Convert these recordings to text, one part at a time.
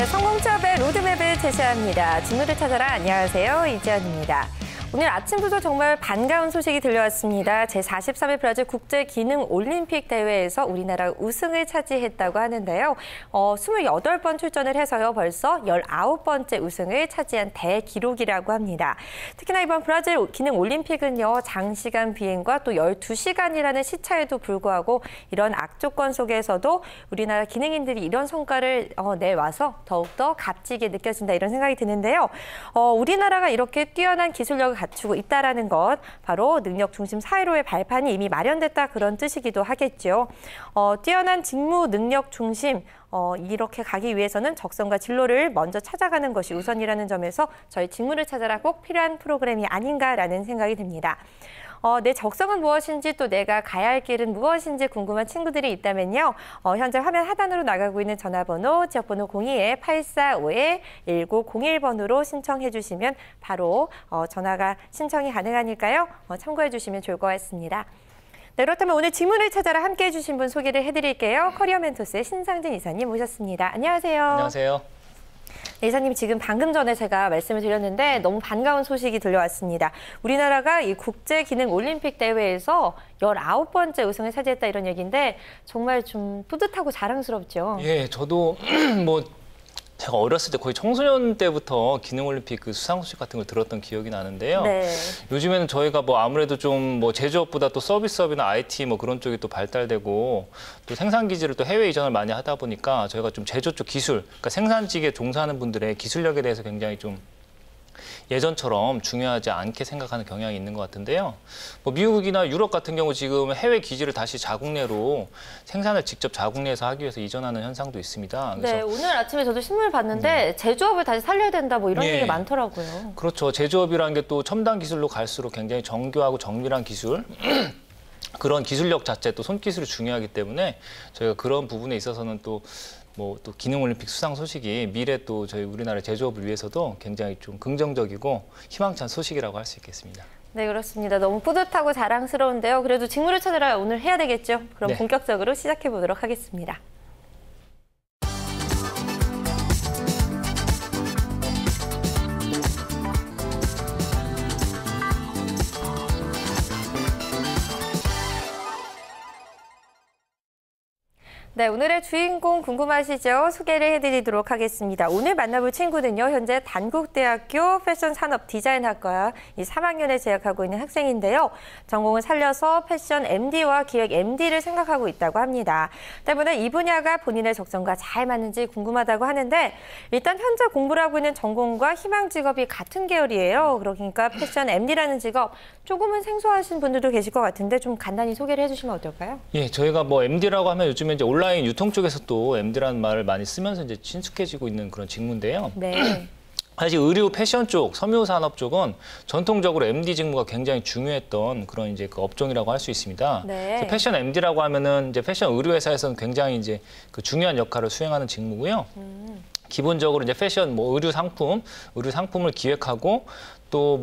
네, 성공 취업의 로드맵을 제시합니다. 직무를 찾아라. 안녕하세요. 이지연입니다. 오늘 아침부터 정말 반가운 소식이 들려왔습니다. 제43회 브라질 국제기능올림픽 대회에서 우리나라가 우승을 차지했다고 하는데요. 28번 출전을 해서요. 벌써 19번째 우승을 차지한 대기록이라고 합니다. 특히나 이번 브라질 기능올림픽은요. 장시간 비행과 또 12시간이라는 시차에도 불구하고 이런 악조건 속에서도 우리나라 기능인들이 이런 성과를 내와서 더욱더 값지게 느껴진다 이런 생각이 드는데요. 우리나라가 이렇게 뛰어난 기술력을 갖추고 있다라는 것, 바로 능력 중심 사회로의 발판이 이미 마련됐다 그런 뜻이기도 하겠죠. 뛰어난 직무 능력 중심 이렇게 가기 위해서는 적성과 진로를 먼저 찾아가는 것이 우선이라는 점에서 저희 직무를 찾아라 꼭 필요한 프로그램이 아닌가라는 생각이 듭니다. 내 적성은 무엇인지 또 내가 가야 할 길은 무엇인지 궁금한 친구들이 있다면요. 현재 화면 하단으로 나가고 있는 전화번호, 지역번호 02-845-1901번으로 신청해 주시면 바로 전화가 신청이 가능하니까요. 참고해 주시면 좋을 것 같습니다. 네, 그렇다면 오늘 직무를 찾아라 함께해 주신 분 소개를 해드릴게요. 커리어 멘토스의 신상진 이사님 모셨습니다. 안녕하세요. 안녕하세요. 네, 이사님 지금 방금 전에 제가 말씀을 드렸는데 너무 반가운 소식이 들려왔습니다. 우리나라가 이 국제기능올림픽 대회에서 19번째 우승을 차지했다 이런 얘기인데 정말 좀 뿌듯하고 자랑스럽죠. 예, 저도 제가 어렸을 때 거의 청소년 때부터 기능올림픽 그 수상 소식 같은 걸 들었던 기억이 나는데요. 네. 요즘에는 저희가 아무래도 좀 제조업보다 또 서비스업이나 IT 그런 쪽이 또 발달되고 또 생산 기지를 또 해외 이전을 많이 하다 보니까 저희가 좀 제조 쪽 기술, 그러니까 생산직에 종사하는 분들의 기술력에 대해서 굉장히 좀 예전처럼 중요하지 않게 생각하는 경향이 있는 것 같은데요. 미국이나 유럽 같은 경우 지금 해외 기지를 다시 자국 내로 생산을 직접 자국 내에서 하기 위해서 이전하는 현상도 있습니다. 그래서 네, 오늘 아침에 저도 신문을 봤는데 제조업을 다시 살려야 된다 이런 얘기가 많더라고요. 그렇죠. 제조업이라는 게 또 첨단 기술로 갈수록 굉장히 정교하고 정밀한 기술 그런 기술력 자체 또 손기술이 중요하기 때문에 저희가 그런 부분에 있어서는 또 기능올림픽 수상 소식이 미래 또 저희 우리나라 제조업을 위해서도 굉장히 좀 긍정적이고 희망찬 소식이라고 할 수 있겠습니다. 네, 그렇습니다. 너무 뿌듯하고 자랑스러운데요. 그래도 직무를 찾아라 오늘 해야 되겠죠? 그럼 네. 본격적으로 시작해 보도록 하겠습니다. 네, 오늘의 주인공 궁금하시죠? 소개를 해드리도록 하겠습니다. 오늘 만나볼 친구는요, 현재 단국대학교 패션산업디자인학과 이 3학년에 재학하고 있는 학생인데요. 전공을 살려서 패션 MD와 기획 MD를 생각하고 있다고 합니다. 때문에 이 분야가 본인의 적성과 잘 맞는지 궁금하다고 하는데 일단 현재 공부를 하고 있는 전공과 희망 직업이 같은 계열이에요. 그러니까 패션 MD라는 직업 조금은 생소하신 분들도 계실 것 같은데 좀 간단히 소개를 해주시면 어떨까요? 예, 저희가 MD라고 하면 요즘에 이제 온라인 유통 쪽에서 또 MD라는 말을 많이 쓰면서 이제 친숙해지고 있는 그런 직무인데요. 네. 사실 의류 패션 쪽, 섬유 산업 쪽은 전통적으로 MD 직무가 굉장히 중요했던 그런 이제 그 업종이라고 할 수 있습니다. 네. 패션 MD라고 하면은 이제 패션 의류 회사에서는 굉장히 이제 그 중요한 역할을 수행하는 직무고요. 기본적으로 이제 패션 의류 상품을 기획하고 또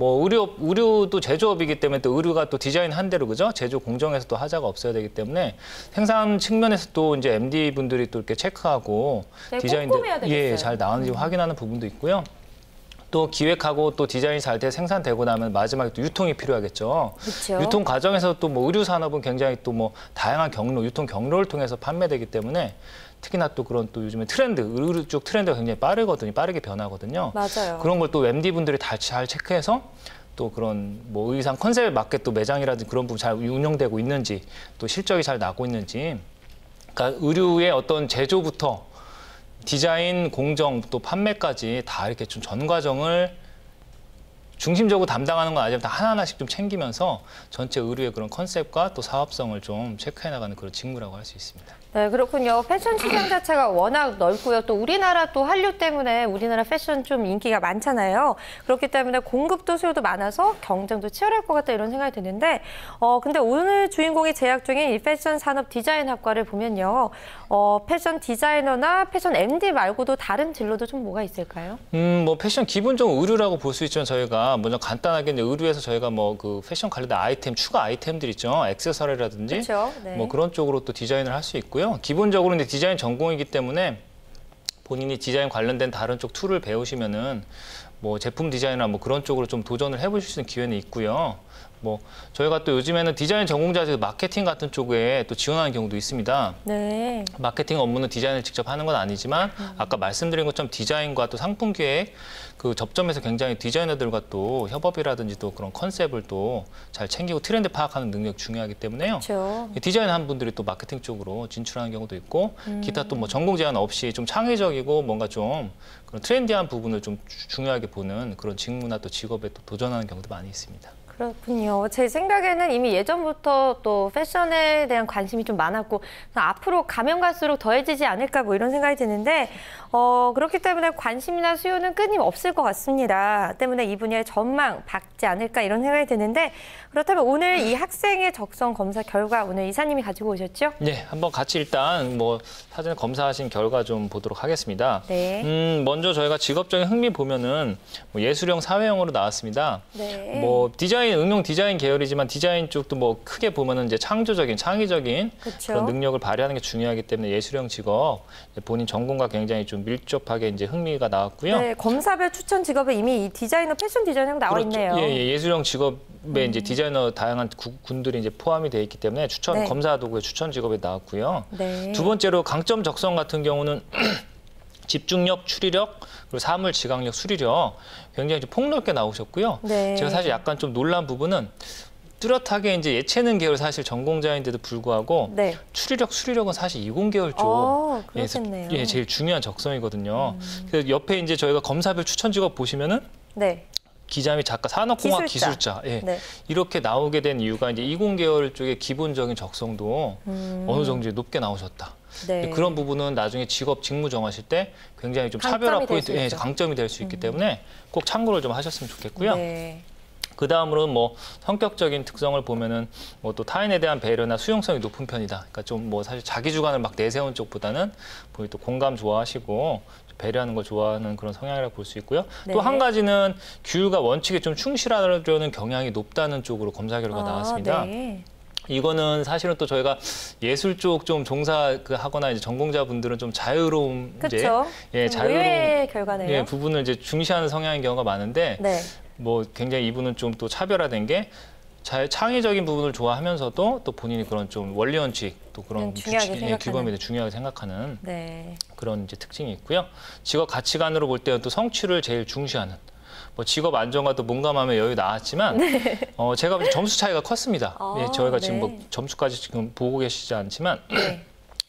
의류도 제조업이기 때문에 또 의류가 또 디자인 한 대로 그죠? 제조 공정에서 또 하자가 없어야 되기 때문에 생산 측면에서 또 이제 MD 분들이 또 이렇게 체크하고 네, 디자인들 잘 나왔는지 확인하는 부분도 있고요. 또 기획하고 또 디자인이 잘 돼 생산되고 나면 마지막에 또 유통이 필요하겠죠. 그렇죠. 유통 과정에서 또 의류 산업은 굉장히 또 다양한 유통 경로를 통해서 판매되기 때문에 특히나 또 그런 또 요즘에 의류 쪽 트렌드가 굉장히 빠르게 변하거든요. 맞아요. 그런 걸 또 MD 분들이 다 잘 체크해서 또 그런 의상 컨셉에 맞게 또 매장이라든지 그런 부분 잘 운영되고 있는지 또 실적이 잘 나고 있는지 그러니까 의류의 어떤 제조부터 디자인, 공정, 또 판매까지 다 이렇게 좀 전 과정을 중심적으로 담당하는 건 아니지만 다 하나하나씩 좀 챙기면서 전체 의류의 그런 컨셉과 또 사업성을 좀 체크해 나가는 그런 직무라고 할 수 있습니다. 네, 그렇군요. 패션 시장 자체가 워낙 넓고요. 또 우리나라 또 한류 때문에 우리나라 패션 좀 인기가 많잖아요. 그렇기 때문에 공급도 수요도 많아서 경쟁도 치열할 것 같다 이런 생각이 드는데 근데 오늘 주인공이 재학 중인 이 패션 산업 디자인학과를 보면요. 패션 디자이너나 패션 MD 말고도 다른 진로도 좀 뭐가 있을까요? 패션 기본적으로 의류라고 볼 수 있지만 저희가 먼저 간단하게 이제 의류에서 저희가 그 패션 관련된 아이템, 추가 아이템들 있죠. 액세서리라든지 그렇죠. 네. 그런 쪽으로 또 디자인을 할 수 있고요. 기본적으로 이제 디자인 전공이기 때문에 본인이 디자인 관련된 다른 쪽 툴을 배우시면은 뭐 제품 디자인이나 뭐 그런 쪽으로 좀 도전을 해보실 수 있는 기회는 있고요. 뭐 저희가 또 요즘에는 디자인 전공자에서 마케팅 같은 쪽에 또 지원하는 경우도 있습니다. 네. 마케팅 업무는 디자인을 직접 하는 건 아니지만 아까 말씀드린 것처럼 디자인과 또 상품 기획 그 접점에서 굉장히 디자이너들과 또 협업이라든지 또 그런 컨셉을 또 잘 챙기고 트렌드 파악하는 능력이 중요하기 때문에요. 그렇죠. 디자인한 분들이 또 마케팅 쪽으로 진출하는 경우도 있고 기타 또 뭐 전공 제한 없이 좀 창의적이고 뭔가 좀 그런 트렌디한 부분을 좀 중요하게 보는 그런 직무나 또 직업에 또 도전하는 경우도 많이 있습니다. 그렇군요. 제 생각에는 이미 예전부터 또 패션에 대한 관심이 좀 많았고 앞으로 가면 갈수록 더해지지 않을까 뭐 이런 생각이 드는데 그렇기 때문에 관심이나 수요는 끊임없을 것 같습니다. 때문에 이 분야의 전망 밝지 않을까 이런 생각이 드는데 그렇다면 오늘 이 학생의 적성 검사 결과 오늘 이사님이 가지고 오셨죠? 네, 한번 같이 일단 뭐 사전에 검사하신 결과 좀 보도록 하겠습니다. 네. 먼저 저희가 직업적인 흥미 보면은 뭐 예술형, 사회형으로 나왔습니다. 네. 뭐 디자인, 응용 디자인 계열이지만 디자인 쪽도 뭐 크게 보면은 이제 창조적인, 창의적인 그쵸. 그런 능력을 발휘하는 게 중요하기 때문에 예술형 직업 본인 전공과 굉장히 좀 밀접하게 이제 흥미가 나왔고요. 네, 검사별 추천 직업에 이미 이 디자이너, 패션 디자이너가 나와 그렇죠. 있네요. 예, 예술형 직업에 이제 디자이너 다양한 군들이 이제 포함이 돼 있기 때문에 추천 네. 검사 도구의 추천 직업에 나왔고요. 네. 두 번째로 강점 적성 같은 경우는 집중력, 추리력, 그리고 사물 지각력, 수리력 굉장히 좀 폭넓게 나오셨고요. 네. 제가 사실 약간 좀 놀란 부분은 뚜렷하게 이제 예체능 계열 사실 전공자인데도 불구하고 네. 추리력, 수리력은 사실 이공계열 쪽 그렇겠네요. 예, 제일 중요한 적성이거든요. 그래서 옆에 이제 저희가 검사별 추천 직업 보시면은 네. 기자 및 작가, 산업공학 기술자, 예. 네. 이렇게 나오게 된 이유가 이제 이공계열 쪽의 기본적인 적성도 어느 정도 높게 나오셨다. 네. 그런 부분은 나중에 직업 직무 정하실 때 굉장히 좀 강점이 차별화 될 포인트, 수 예, 있죠. 강점이 될 수 있기 때문에 꼭 참고를 좀 하셨으면 좋겠고요. 네. 그 다음으로는 뭐 성격적인 특성을 보면은 뭐 또 타인에 대한 배려나 수용성이 높은 편이다. 그러니까 좀 뭐 사실 자기 주관을 막 내세운 쪽보다는 본인 또 공감 좋아하시고 배려하는 걸 좋아하는 그런 성향이라고 볼 수 있고요. 네. 또 한 가지는 규율과 원칙에 좀 충실하려는 경향이 높다는 쪽으로 검사 결과가 나왔습니다. 네. 이거는 사실은 또 저희가 예술 쪽 좀 종사 하거나 이제 전공자분들은 좀 자유로움 그렇죠. 예, 의외의 결과네요. 예, 부분을 이제 중시하는 성향인 경우가 많은데 네. 뭐 굉장히 이분은 좀 또 차별화된 게 창의적인 부분을 좋아하면서도 또 본인이 그런 좀 원리 원칙 또 그런 규범에 대해 중요하게 생각하는 네. 그런 이제 특징이 있고요. 직업 가치관으로 볼 때는 또 성취를 제일 중시하는. 뭐 직업 안정과도 몸감함의 여유 나왔지만 네. 제가 점수 차이가 컸습니다. 예, 저희가 지금 뭐 네. 점수까지 지금 보고 계시지 않지만 네.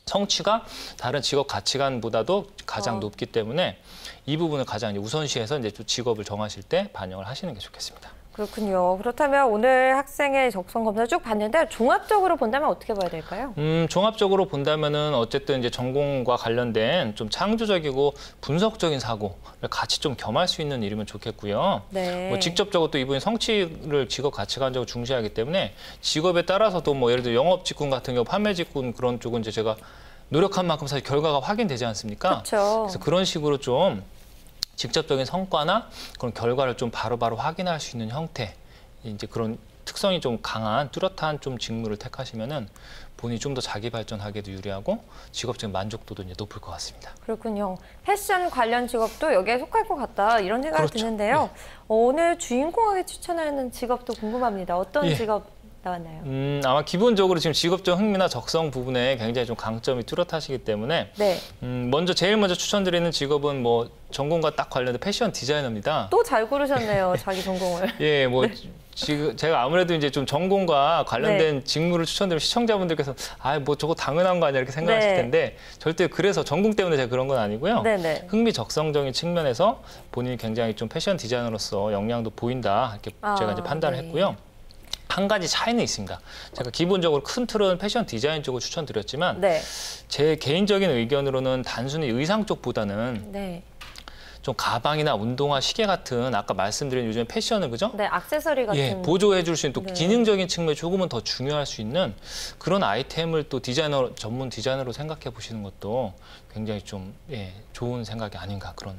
성취가 다른 직업 가치관보다도 가장 높기 때문에 이 부분을 가장 이제 우선시해서 이제 또 직업을 정하실 때 반영을 하시는 게 좋겠습니다. 그렇군요. 그렇다면 오늘 학생의 적성 검사 쭉 봤는데 종합적으로 본다면 어떻게 봐야 될까요? 종합적으로 본다면은 어쨌든 이제 전공과 관련된 좀 창조적이고 분석적인 사고를 같이 좀 겸할 수 있는 일이면 좋겠고요. 네. 뭐 직접적으로 또 이분이 성취를 직업 가치관적으로 중시하기 때문에 직업에 따라서도 뭐 예를 들어 영업 직군 같은 경우 판매 직군 그런 쪽은 이제 제가 노력한 만큼 사실 결과가 확인되지 않습니까? 그렇죠. 그래서 그런 식으로 좀 직접적인 성과나 그런 결과를 좀 바로바로 확인할 수 있는 형태, 이제 그런 특성이 좀 강한 뚜렷한 좀 직무를 택하시면은 본인이 좀 더 자기 발전하기도 유리하고 직업적인 만족도도 이제 높을 것 같습니다. 그렇군요. 패션 관련 직업도 여기에 속할 것 같다 이런 생각이 그렇죠. 드는데요. 오늘 주인공에게 추천하는 직업도 궁금합니다. 어떤 직업 나왔나요? 아마 기본적으로 지금 직업적 흥미나 적성 부분에 굉장히 좀 강점이 뚜렷하시기 때문에 네. 제일 먼저 추천드리는 직업은 뭐 전공과 딱 관련된 패션 디자이너입니다. 또 잘 고르셨네요. 자기 전공을. 예, 뭐 지금 제가 아무래도 이제 좀 전공과 관련된 직무를 추천드리면 시청자분들께서 뭐 저거 당연한 거 아니야 이렇게 생각하실 텐데 절대 그래서 전공 때문에 제가 그런 건 아니고요. 네네. 흥미 적성적인 측면에서 본인이 굉장히 좀 패션 디자이너로서 역량도 보인다 이렇게 제가 이제 판단을 했고요. 한 가지 차이는 있습니다. 제가 기본적으로 큰 틀은 패션 디자인 쪽을 추천드렸지만 제 개인적인 의견으로는 단순히 의상 쪽보다는 좀 가방이나 운동화, 시계 같은 아까 말씀드린 요즘 패션을 그죠? 네, 액세서리 같은. 보조해 줄 수 있는 또 기능적인 측면이 조금은 더 중요할 수 있는 그런 아이템을 또 전문 디자이너로 생각해 보시는 것도 굉장히 좀 좋은 생각이 아닌가 그런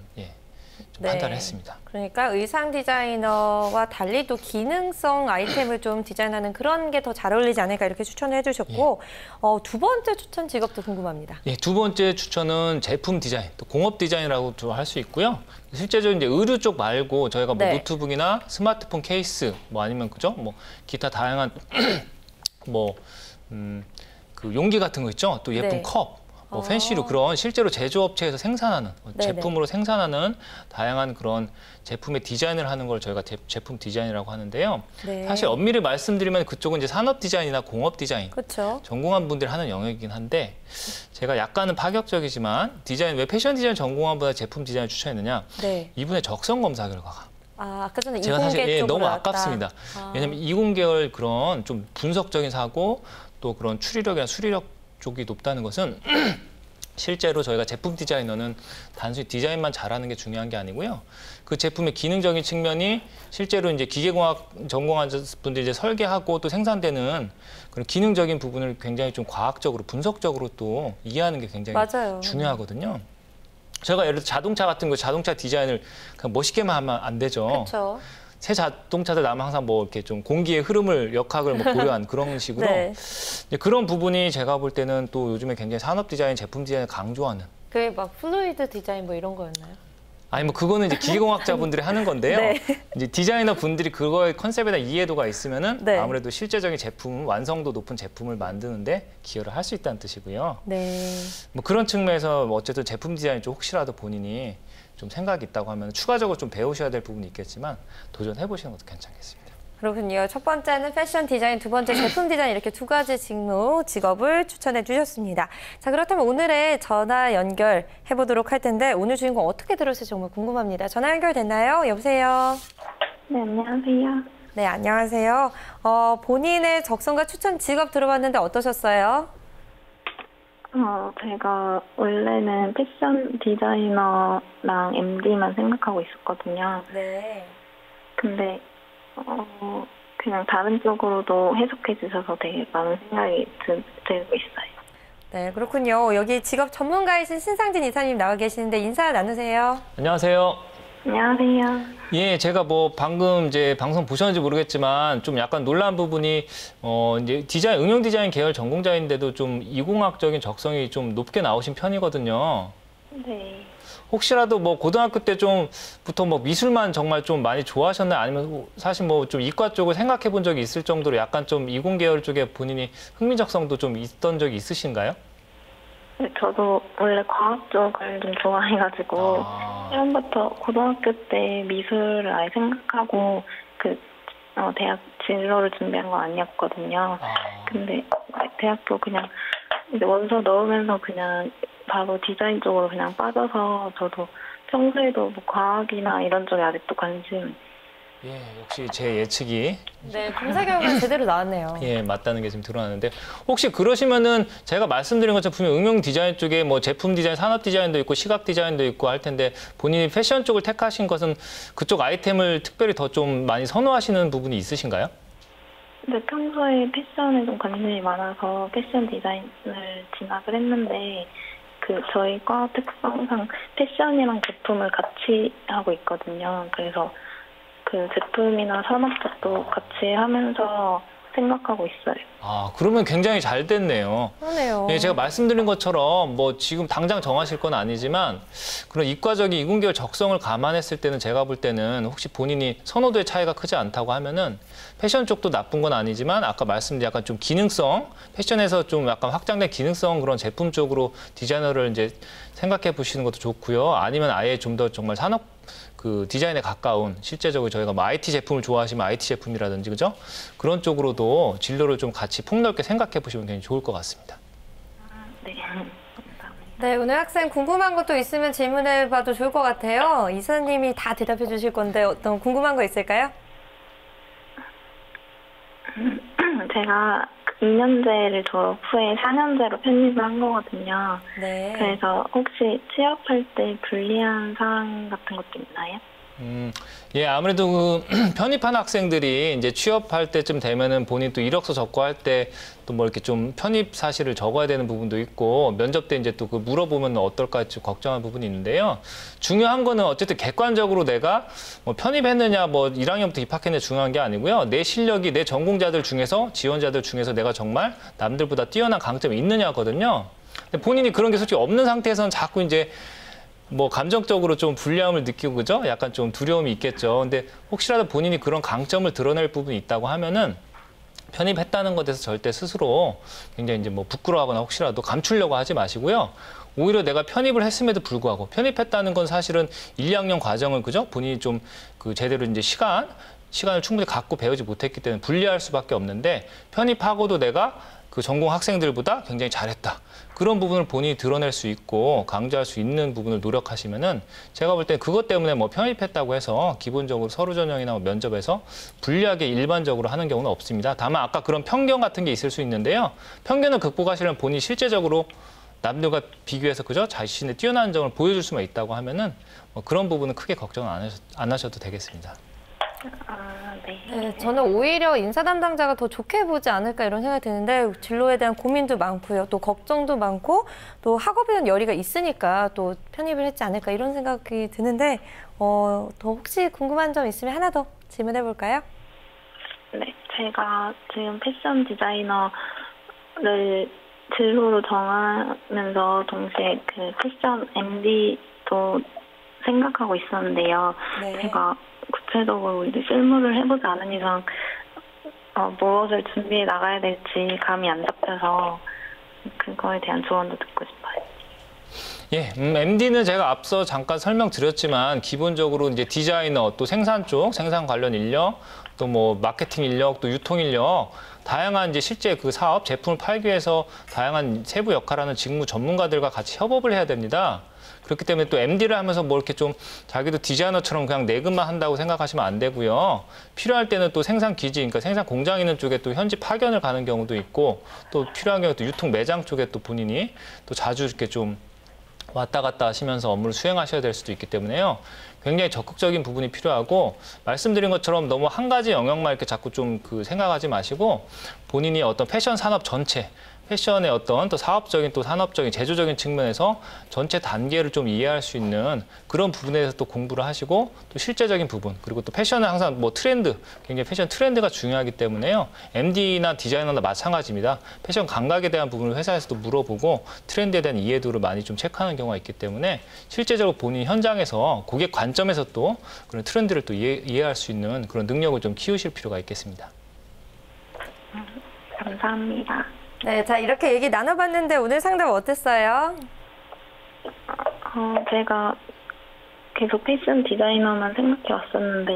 좀 판단을 했습니다. 그러니까 의상 디자이너와 달리 또 기능성 아이템을 좀 디자인하는 그런 게 더 잘 어울리지 않을까 이렇게 추천을 해주셨고 두 번째 추천 직업도 궁금합니다. 예, 두 번째 추천은 제품 디자인, 또 공업 디자인이라고도 할 수 있고요. 실제적으로 이제 의류 쪽 말고 저희가 뭐 노트북이나 스마트폰 케이스, 뭐 아니면 그죠? 뭐 기타 다양한 뭐 그 용기 같은 거 있죠? 또 예쁜 컵. 뭐 팬시로 그런 실제로 제조업체에서 생산하는 제품으로 생산하는 다양한 그런 제품의 디자인을 하는 걸 저희가 제품 디자인이라고 하는데요. 사실 엄밀히 말씀드리면 그쪽은 이제 산업 디자인이나 공업 디자인 전공한 분들이 하는 영역이긴 한데 제가 약간은 파격적이지만 디자인 왜 패션 디자인 전공한보다 제품 디자인을 추천했느냐? 이분의 적성 검사 결과가 아까 전에 제가 사실 너무 나왔다. 아깝습니다. 왜냐하면 이공계열 그런 좀 분석적인 사고 또 그런 추리력이나 수리력 쪽이 높다는 것은 실제로 저희가 제품 디자이너는 단순히 디자인만 잘하는 게 중요한 게 아니고요. 그 제품의 기능적인 측면이 실제로 이제 기계공학 전공한 분들이 이제 설계하고 또 생산되는 그런 기능적인 부분을 굉장히 좀 과학적으로 분석적으로 또 이해하는 게 굉장히 중요하거든요. 제가 예를 들어 자동차 같은 거 자동차 디자인을 그냥 멋있게만 하면 안 되죠. 그렇죠. 새 자동차들 나면 항상 뭐 이렇게 좀 공기의 흐름을 역학을 뭐 고려한 그런 식으로 그런 부분이 제가 볼 때는 또 요즘에 굉장히 산업 디자인, 제품 디자인을 강조하는. 그게 막 플루이드 디자인 뭐 이런 거였나요? 아니 뭐 그거는 이제 기계공학자분들이 하는 건데요. 이제 디자이너 분들이 그거의 컨셉에 대한 이해도가 있으면은 아무래도 실제적인 제품, 완성도 높은 제품을 만드는데 기여를 할 수 있다는 뜻이고요. 뭐 그런 측면에서 어쨌든 제품 디자인 쪽 혹시라도 본인이 좀 생각이 있다고 하면 추가적으로 좀 배우셔야 될 부분이 있겠지만 도전해 보시는 것도 괜찮겠습니다. 그렇군요. 첫 번째는 패션 디자인, 두 번째 제품 디자인 이렇게 두 가지 직업을 추천해 주셨습니다. 자, 그렇다면 오늘의 전화 연결해 보도록 할 텐데 오늘 주인공 어떻게 들었을지 정말 궁금합니다. 전화 연결됐나요? 여보세요? 네, 안녕하세요. 네, 안녕하세요. 본인의 적성과 추천 직업 들어봤는데 어떠셨어요? 제가 원래는 패션 디자이너랑 MD만 생각하고 있었거든요. 근데 그냥 다른 쪽으로도 해석해 주셔서 되게 많은 생각이 들고 있어요. 네, 그렇군요. 여기 직업 전문가이신 신상진 이사님 나와 계시는데 인사 나누세요. 안녕하세요. 안녕하세요. 예, 제가 뭐 방금 이제 방송 보셨는지 모르겠지만 좀 약간 놀란 부분이 이제 디자인, 응용 디자인 계열 전공자인데도 좀 이공학적인 적성이 좀 높게 나오신 편이거든요. 네. 혹시라도 뭐 고등학교 때 좀부터 뭐 미술만 정말 좀 많이 좋아하셨나요? 아니면 사실 뭐 좀 이과 쪽을 생각해 본 적이 있을 정도로 약간 좀 이공 계열 쪽에 본인이 흥미적성도 좀 있던 적이 있으신가요? 네, 저도 원래 과학 쪽을 좀 좋아해가지고 처음부터 고등학교 때 미술을 아예 생각하고 대학 진로를 준비한 건 아니었거든요. 근데 대학교 그냥 이제 원서 넣으면서 그냥 바로 디자인 쪽으로 그냥 빠져서 저도 평소에도 뭐 과학이나 이런 쪽에 아직도 관심. 예, 역시 제 예측이 검사 결과 제대로 나왔네요. 예, 맞다는 게 지금 드러나는데 혹시 그러시면은 제가 말씀드린 것처럼 분명 응용 디자인 쪽에 뭐 제품 디자인, 산업 디자인도 있고 시각 디자인도 있고 할 텐데 본인이 패션 쪽을 택하신 것은 그쪽 아이템을 특별히 더 좀 많이 선호하시는 부분이 있으신가요? 네, 평소에 패션에 좀 관심이 많아서 패션 디자인을 진학을 했는데 저희 과 특성상 패션이랑 제품을 같이 하고 있거든요. 그래서 그 제품이나 산업 쪽도 같이 하면서 생각하고 있어요. 그러면 굉장히 잘 됐네요. 그러네요. 예, 제가 말씀드린 것처럼 뭐 지금 당장 정하실 건 아니지만 그런 이과적인 이공계열 적성을 감안했을 때는 제가 볼 때는 혹시 본인이 선호도의 차이가 크지 않다고 하면은 패션 쪽도 나쁜 건 아니지만 아까 말씀드린 약간 좀 기능성, 패션에서 좀 약간 확장된 기능성 그런 제품 쪽으로 디자이너를 이제 생각해 보시는 것도 좋고요. 아니면 아예 좀 더 정말 산업 그 디자인에 가까운 실제적으로 저희가 뭐 IT 제품을 좋아하시면 IT 제품이라든지 그죠? 그런 쪽으로도 진로를 좀 같이 폭넓게 생각해 보시면 굉장히 좋을 것 같습니다. 네, 감사합니다. 네, 오늘 학생 궁금한 것도 있으면 질문해 봐도 좋을 것 같아요. 이사님이 다 대답해 주실 건데 어떤 궁금한 거 있을까요? 제가 2년제를 졸업 후에 4년제로 편입을 한 거거든요. 네. 그래서 혹시 취업할 때 불리한 사항 같은 것도 있나요? 예, 아무래도 그 편입한 학생들이 이제 취업할 때쯤 되면은 본인 또 이력서 적고할 때 또 뭐 이렇게 좀 편입 사실을 적어야 되는 부분도 있고 면접 때 이제 또 그 물어보면 어떨까 좀 걱정하는 부분이 있는데요. 중요한 거는 어쨌든 객관적으로 내가 뭐 편입했느냐 뭐 1학년부터 입학했느냐 중요한 게 아니고요. 내 실력이 내 전공자들 중에서 지원자들 중에서 내가 정말 남들보다 뛰어난 강점이 있느냐거든요. 근데 본인이 그런 게 솔직히 없는 상태에서는 자꾸 이제 뭐 감정적으로 좀 불리함을 느끼고 그죠? 약간 좀 두려움이 있겠죠. 근데 혹시라도 본인이 그런 강점을 드러낼 부분이 있다고 하면은 편입했다는 것에 대해서 절대 스스로 굉장히 이제 뭐 부끄러워하거나 혹시라도 감추려고 하지 마시고요. 오히려 내가 편입을 했음에도 불구하고 편입했다는 건 사실은 1, 2학년 과정을 그죠? 본인이 좀 그 제대로 이제 시간을 충분히 갖고 배우지 못했기 때문에 불리할 수밖에 없는데 편입하고도 내가 그 전공 학생들보다 굉장히 잘했다. 그런 부분을 본인이 드러낼 수 있고 강조할 수 있는 부분을 노력하시면은 제가 볼 때 그것 때문에 뭐 편입했다고 해서 기본적으로 서류 전형이나 뭐 면접에서 불리하게 일반적으로 하는 경우는 없습니다. 다만 아까 그런 편견 같은 게 있을 수 있는데요. 편견을 극복하시려면 본인이 실제적으로 남들과 비교해서 그죠? 자신의 뛰어난 점을 보여줄 수만 있다고 하면은 뭐 그런 부분은 크게 걱정 안 하셔도 되겠습니다. 네, 저는 오히려 인사 담당자가 더 좋게 보지 않을까 이런 생각이 드는데 진로에 대한 고민도 많고요. 또 걱정도 많고 또 학업에 대한 열의가 있으니까 또 편입을 했지 않을까 이런 생각이 드는데 더 혹시 궁금한 점 있으면 하나 더 질문해 볼까요? 네, 제가 지금 패션 디자이너를 진로로 정하면서 동시에 그 패션 MD도 생각하고 있었는데요. 네. 제가 구체적으로 이제 실무를 해보지 않은 이상 무엇을 준비해 나가야 될지 감이 안 잡혀서 그거에 대한 조언도 듣고 싶어요. 예, MD는 제가 앞서 잠깐 설명드렸지만 기본적으로 이제 디자이너, 또 생산 쪽, 생산 관련 인력, 또 뭐 마케팅 인력, 또 유통 인력, 다양한 이제 실제 그 사업, 제품을 팔기 위해서 다양한 세부 역할하는 직무 전문가들과 같이 협업을 해야 됩니다. 그렇기 때문에 또 MD를 하면서 뭐 이렇게 좀 자기도 디자이너처럼 그냥 내근만 한다고 생각하시면 안 되고요. 필요할 때는 또 생산 기지, 그러니까 생산 공장 있는 쪽에 또 현지 파견을 가는 경우도 있고 또 필요한 경우에 또 유통 매장 쪽에 또 본인이 또 자주 이렇게 좀 왔다 갔다 하시면서 업무를 수행하셔야 될 수도 있기 때문에요. 굉장히 적극적인 부분이 필요하고 말씀드린 것처럼 너무 한 가지 영역만 이렇게 자꾸 좀 그 생각하지 마시고 본인이 어떤 패션 산업 전체 패션의 어떤 또 사업적인 또 산업적인 제조적인 측면에서 전체 단계를 좀 이해할 수 있는 그런 부분에 대해서 또 공부를 하시고 또 실제적인 부분 그리고 또 패션은 항상 뭐 트렌드 굉장히 패션 트렌드가 중요하기 때문에요. MD나 디자이너나 마찬가지입니다. 패션 감각에 대한 부분을 회사에서도 물어보고 트렌드에 대한 이해도를 많이 좀 체크하는 경우가 있기 때문에 실제적으로 본인 현장에서 고객 관점에서 또 그런 트렌드를 또 이해할 수 있는 그런 능력을 좀 키우실 필요가 있겠습니다. 감사합니다. 네, 자 이렇게 얘기 나눠봤는데 오늘 상담 어땠어요? 제가 계속 패션 디자이너만 생각해 왔었는데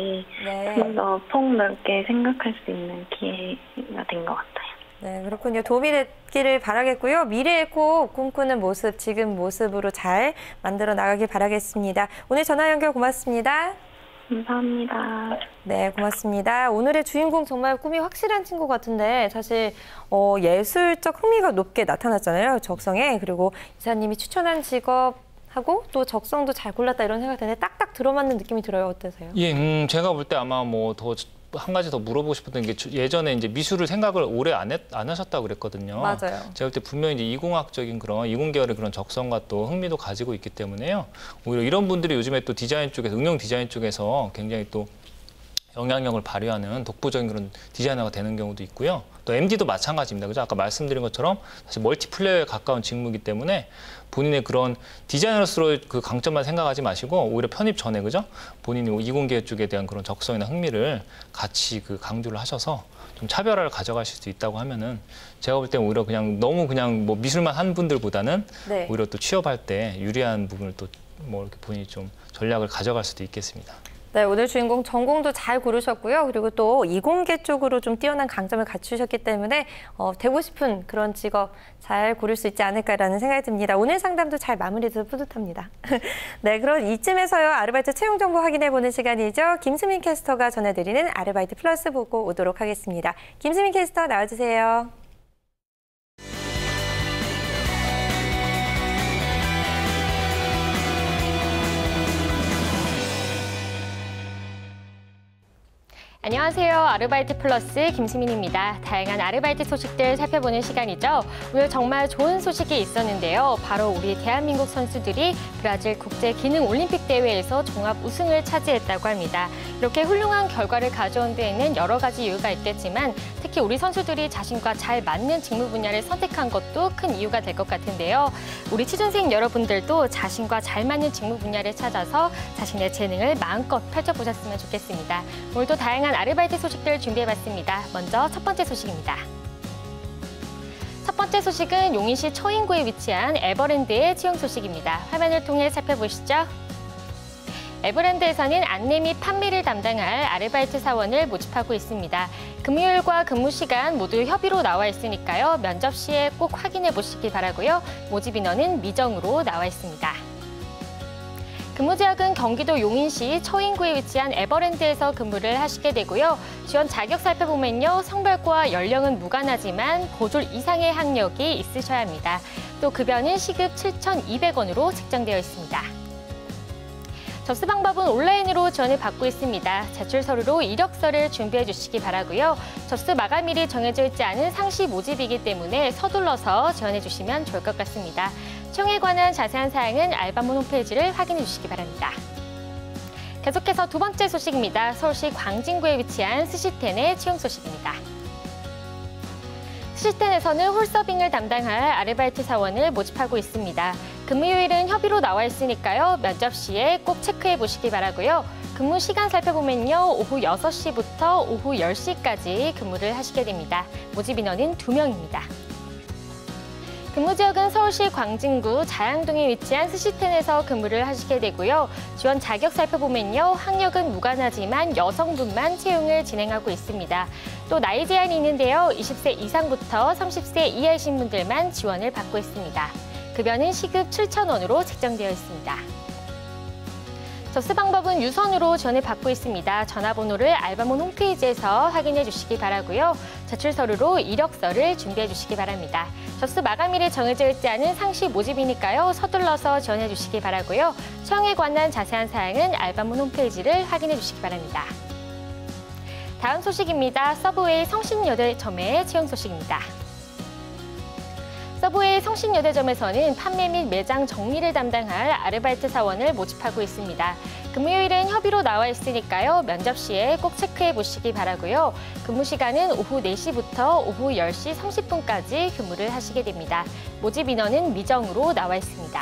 네. 좀 더 폭넓게 생각할 수 있는 기회가 된 것 같아요. 네, 그렇군요. 도움이 됐기를 바라겠고요. 미래에 꼭 꿈꾸는 모습, 지금 모습으로 잘 만들어 나가길 바라겠습니다. 오늘 전화 연결 고맙습니다. 감사합니다. 네, 고맙습니다. 오늘의 주인공 정말 꿈이 확실한 친구 같은데 사실 예술적 흥미가 높게 나타났잖아요. 적성에. 그리고 이사님이 추천한 직업하고 또 적성도 잘 골랐다 이런 생각 드는데 딱딱 들어맞는 느낌이 들어요. 어떠세요? 예, 제가 볼 때 아마 뭐 더 한 가지 더 물어보고 싶었던 게 예전에 이제 미술을 생각을 오래 안 하셨다고 그랬거든요. 맞아요. 제가 볼 때 분명히 이제 이공학적인 그런 이공계열의 그런 적성과 또 흥미도 가지고 있기 때문에요. 오히려 이런 분들이 요즘에 또 디자인 쪽에서 응용 디자인 쪽에서 굉장히 또 영향력을 발휘하는 독보적인 그런 디자이너가 되는 경우도 있고요. 또 MD도 마찬가지입니다. 그죠? 아까 말씀드린 것처럼 사실 멀티플레이어에 가까운 직무이기 때문에 본인의 그런 디자이너로서의 그 강점만 생각하지 마시고 오히려 편입 전에 그죠? 본인이 이공계 쪽에 대한 그런 적성이나 흥미를 같이 그 강조를 하셔서 좀 차별화를 가져가실 수 있다고 하면은 제가 볼 때는 오히려 너무 뭐 미술만 한 분들보다는 네. 오히려 또 취업할 때 유리한 부분을 또 뭐 이렇게 본인이 좀 전략을 가져갈 수도 있겠습니다. 네, 오늘 주인공 전공도 잘 고르셨고요. 그리고 또 이공계 쪽으로 좀 뛰어난 강점을 갖추셨기 때문에 되고 싶은 그런 직업 잘 고를 수 있지 않을까라는 생각이 듭니다. 오늘 상담도 잘 마무리돼서 뿌듯합니다. 네, 그럼 이쯤에서요. 아르바이트 채용 정보 확인해보는 시간이죠. 김수민 캐스터가 전해드리는 아르바이트 플러스 보고 오도록 하겠습니다. 김수민 캐스터 나와주세요. 안녕하세요. 아르바이트 플러스 김수민입니다. 다양한 아르바이트 소식들 살펴보는 시간이죠. 오늘 정말 좋은 소식이 있었는데요. 바로 우리 대한민국 선수들이 브라질 국제기능올림픽 대회에서 종합 우승을 차지했다고 합니다. 이렇게 훌륭한 결과를 가져온 데에는 여러 가지 이유가 있겠지만 특히 우리 선수들이 자신과 잘 맞는 직무 분야를 선택한 것도 큰 이유가 될 것 같은데요. 우리 취준생 여러분들도 자신과 잘 맞는 직무 분야를 찾아서 자신의 재능을 마음껏 펼쳐보셨으면 좋겠습니다. 오늘도 다양한 아르바이트 소식들 준비해봤습니다. 먼저 첫 번째 소식입니다. 첫 번째 소식은 용인시 처인구에 위치한 에버랜드의 채용 소식입니다. 화면을 통해 살펴보시죠. 에버랜드에서는 안내 및 판매를 담당할 아르바이트 사원을 모집하고 있습니다. 금요일과 근무 시간 모두 협의로 나와 있으니까요. 면접 시에 꼭 확인해 보시기 바라고요. 모집 인원은 미정으로 나와 있습니다. 근무 지역은 경기도 용인시 처인구에 위치한 에버랜드에서 근무를 하시게 되고요. 지원 자격 살펴보면요. 성별과 연령은 무관하지만 고졸 이상의 학력이 있으셔야 합니다. 또 급여는 시급 7,200원으로 책정되어 있습니다. 접수 방법은 온라인으로 지원을 받고 있습니다. 제출 서류로 이력서를 준비해 주시기 바라고요. 접수 마감일이 정해져 있지 않은 상시 모집이기 때문에 서둘러서 지원해 주시면 좋을 것 같습니다. 채용에 관한 자세한 사항은 알바몬 홈페이지를 확인해 주시기 바랍니다. 계속해서 두 번째 소식입니다. 서울시 광진구에 위치한 스시텐의 채용 소식입니다. 스시텐에서는 홀서빙을 담당할 아르바이트 사원을 모집하고 있습니다. 근무요일은 협의로 나와 있으니까요. 면접 시에 꼭 체크해 보시기 바라고요. 근무 시간 살펴보면요. 오후 6시부터 오후 10시까지 근무를 하시게 됩니다. 모집 인원은 2명입니다. 근무 지역은 서울시 광진구 자양동에 위치한 스시텐에서 근무를 하시게 되고요. 지원 자격 살펴보면요. 학력은 무관하지만 여성분만 채용을 진행하고 있습니다. 또 나이 제한이 있는데요. 20세 이상부터 30세 이하이신 분들만 지원을 받고 있습니다. 급여는 시급 7,000원으로 책정되어 있습니다. 접수 방법은 유선으로 지원을 받고 있습니다. 전화번호를 알바몬 홈페이지에서 확인해 주시기 바라고요. 제출 서류로 이력서를 준비해 주시기 바랍니다. 접수 마감일이 정해져 있지 않은 상시 모집이니까요. 서둘러서 지원해 주시기 바라고요. 채용에 관한 자세한 사항은 알바몬 홈페이지를 확인해 주시기 바랍니다. 다음 소식입니다. 서브웨이 성신여대점의 채용 소식입니다. 서브웨이 성신여대점에서는 판매 및 매장 정리를 담당할 아르바이트 사원을 모집하고 있습니다. 근무요일은 협의로 나와 있으니까요. 면접 시에 꼭 체크해 보시기 바라고요. 근무 시간은 오후 4시부터 오후 10시 30분까지 근무를 하시게 됩니다. 모집 인원은 미정으로 나와 있습니다.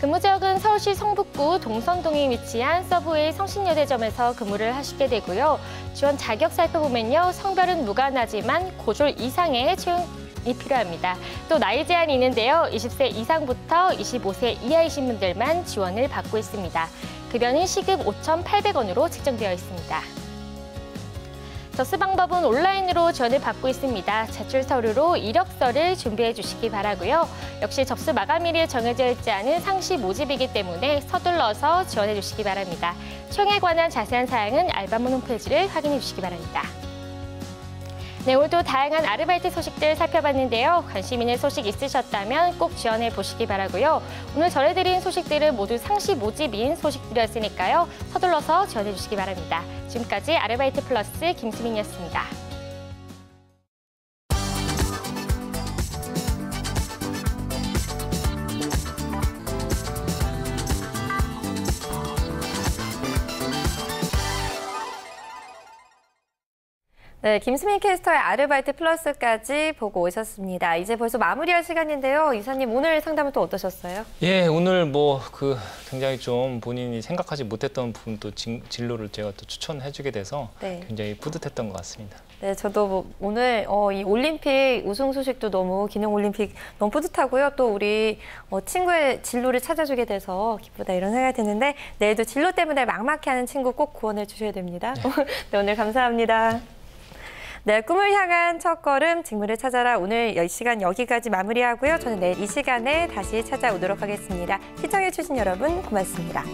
근무 지역은 서울시 성북구 동선동에 위치한 서브웨이 성신여대점에서 근무를 하시게 되고요. 지원 자격 살펴보면요. 성별은 무관하지만 고졸 이상의 채용이 필요합니다. 또 나이 제한이 있는데요. 20세 이상부터 25세 이하이신 분들만 지원을 받고 있습니다. 급여는 시급 5,800원으로 책정되어 있습니다. 접수 방법은 온라인으로 지원을 받고 있습니다. 제출 서류로 이력서를 준비해 주시기 바라고요. 역시 접수 마감일이 정해져 있지 않은 상시 모집이기 때문에 서둘러서 지원해 주시기 바랍니다. 채용에 관한 자세한 사항은 알바몬 홈페이지를 확인해 주시기 바랍니다. 네, 오늘도 다양한 아르바이트 소식들 살펴봤는데요. 관심 있는 소식 있으셨다면 꼭 지원해 보시기 바라고요. 오늘 전해드린 소식들은 모두 상시 모집인 소식들이었으니까요. 서둘러서 지원해 주시기 바랍니다. 지금까지 아르바이트 플러스 김수민이었습니다. 네, 김수민 캐스터의 아르바이트 플러스까지 보고 오셨습니다. 이제 벌써 마무리할 시간인데요. 이사님, 오늘 상담은 또 어떠셨어요? 예, 오늘 굉장히 좀 본인이 생각하지 못했던 부분도 진로를 제가 또 추천해주게 돼서 네. 굉장히 뿌듯했던 것 같습니다. 네, 저도 오늘 이 올림픽 우승 소식도 너무 기능올림픽 너무 뿌듯하고요. 또 우리 친구의 진로를 찾아주게 돼서 기쁘다 이런 생각이 드는데 내일도 진로 때문에 막막해하는 친구 꼭 구원해 주셔야 됩니다. 네, 네 오늘 감사합니다. 네, 꿈을 향한 첫걸음 직무를 찾아라. 오늘 이 시간 여기까지 마무리하고요. 저는 내일 이 시간에 다시 찾아오도록 하겠습니다. 시청해주신 여러분 고맙습니다.